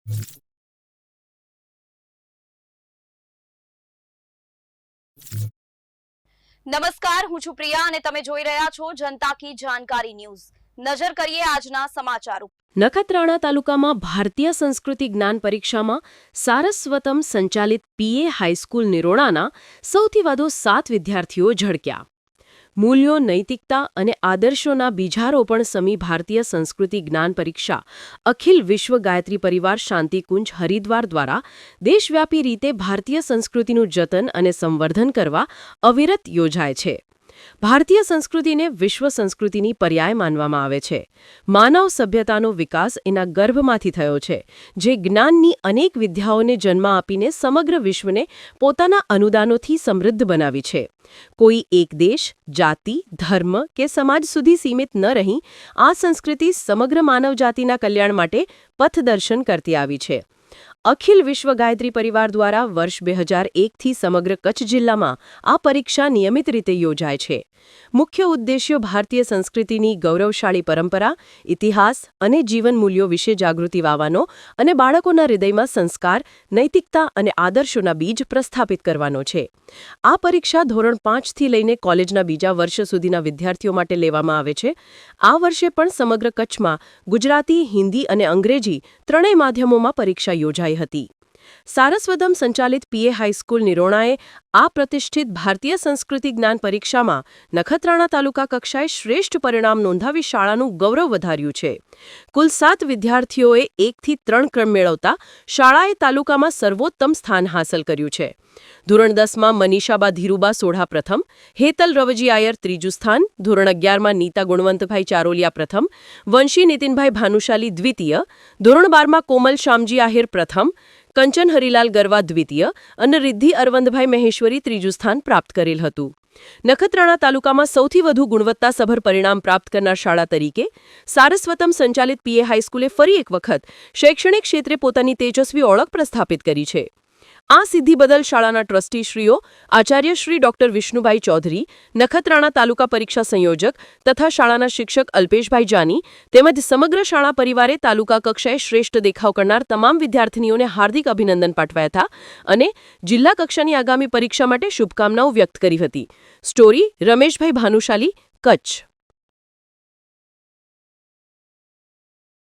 નમસ્કાર, હું છું પ્રિયા અને તમે જોઈ રહ્યા છો જનતા કી જાણકારી ન્યૂઝ। નજર કરીએ આજના સમાચાર ઉપર। નખત્રાણા તાલુકામાં ભારતીય સંસ્કૃતિ જ્ઞાન પરીક્ષામાં સારસ્વતમ સંચાલિત પીએ હાઈસ્કૂલ નિરોણાના સૌથી વધુ 7 વિદ્યાર્થીઓ ઝળક્યા। મૂલ્યો, નૈતિકતા અને આદર્શોના બીજારોપણ સમી ભારતીય સંસ્કૃતિ જ્ઞાન પરીક્ષા અખિલ વિશ્વ ગાયત્રી પરિવાર શાંતિકુંજ હરિદ્વાર દ્વારા દેશવ્યાપી રીતે ભારતીય સંસ્કૃતિનું જતન અને સંવર્ધન કરવા અવિરત યોજાય છે। ભારતીય સંસ્કૃતિને વિશ્વ સંસ્કૃતિની પર્યાય માનવામાં આવે છે। માનવ સભ્યતાનો વિકાસ એના ગર્ભમાંથી થયો છે, જે જ્ઞાનની અનેક વિદ્યાઓને જન્મ આપીને સમગ્ર વિશ્વને પોતાના અનુદાનોથી સમૃદ્ધ બનાવી છે। કોઈ એક દેશ, જાતિ, ધર્મ કે સમાજ સુધી સીમિત ન રહી આ સંસ્કૃતિ સમગ્ર માનવજાતિના કલ્યાણ માટે પથદર્શન કરતી આવી છે। અખિલ વિશ્વ ગાયત્રી પરિવાર દ્વારા વર્ષ 2001થી સમગ્ર કચ્છ જિલ્લામાં આ પરીક્ષા નિયમિત રીતે યોજાય છે। મુખ્ય ઉદ્દેશ્યો ભારતીય સંસ્કૃતિની ગૌરવશાળી પરંપરા, ઇતિહાસ અને જીવન મૂલ્યો વિશે જાગૃતિ લાવવાનો અને બાળકોના હૃદયમાં સંસ્કાર, નૈતિકતા અને આદર્શોના બીજ પ્રસ્થાપિત કરવાનો છે। આ પરીક્ષા ધોરણ 5થી લઈને કોલેજના બીજા વર્ષ સુધીના વિદ્યાર્થીઓ માટે લેવામાં આવે છે। આ વર્ષે પણ સમગ્ર કચ્છમાં ગુજરાતી, હિન્દી અને અંગ્રેજી ત્રણેય માધ્યમોમાં પરીક્ષા યોજાઈ હતી। સારસ્વતમ સંચાલિત પીએ હાઈસ્કૂલ નિરોણાએ આ પ્રતિષ્ઠિત ભારતીય સંસ્કૃતિ જ્ઞાન પરીક્ષામાં નખત્રાણા તાલુકા કક્ષાએ શ્રેષ્ઠ પરિણામ નોંધાવી શાળાનું ગૌરવ વધાર્યું છે। કુલ 7 વિદ્યાર્થીઓએ 1થી 3 ક્રમ મેળવતા શાળાએ તાલુકામાં સર્વોત્તમ સ્થાન હાંસલ કર્યું છે। ધોરણ 10માં મનીષાબા ધીરુબા સોઢા પ્રથમ, હેતલ રવજી આયર ત્રીજું સ્થાન, ધોરણ 11માં નીતા ગુણવંતભાઈ ચારોલિયા પ્રથમ, વંશી નીતિનભાઈ ભાનુશાલી દ્વિતીય, ધોરણ 12માં કોમલ શામજી આહિર પ્રથમ, કંચન હરિલાલ ગરવા દ્વિતીય અને રિદ્ધિ અરવંદભાઈ મહેશ્વરી ત્રીજું સ્થાન પ્રાપ્ત કરેલ હતું। નખત્રાણા તાલુકામાં સૌથી વધુ ગુણવત્તાસભર પરિણામ પ્રાપ્ત કરનાર શાળા તરીકે સારસ્વતમ સંચાલિત પીએ હાઈસ્કૂલે ફરી એક વખત શૈક્ષણિક ક્ષેત્રે પોતાની તેજસ્વી ઓળખ પ્રસ્થાપિત કરી છે। આ સિદ્ધિ બદલ શાળાના ટ્રસ્ટીશ્રીઓ, આચાર્ય શ્રી ડોક્ટર વિષ્ણુભાઈ ચૌધરી, નખત્રાણા તાલુકા પરીક્ષા સંયોજક તથા શાળાના શિક્ષક અલ્પેશભાઈ જાની તેમજ સમગ્ર શાળા પરિવારે તાલુકા કક્ષાએ શ્રેષ્ઠ દેખાવ કરનાર તમામ વિદ્યાર્થીનીઓને હાર્દિક અભિનંદન પાઠવ્યા હતા અને જિલ્લા કક્ષાની આગામી પરીક્ષા માટે શુભકામનાઓ વ્યક્ત કરી હતી। સ્ટોરી રમેશભાઈ ભાનુશાલી, કચ્છ।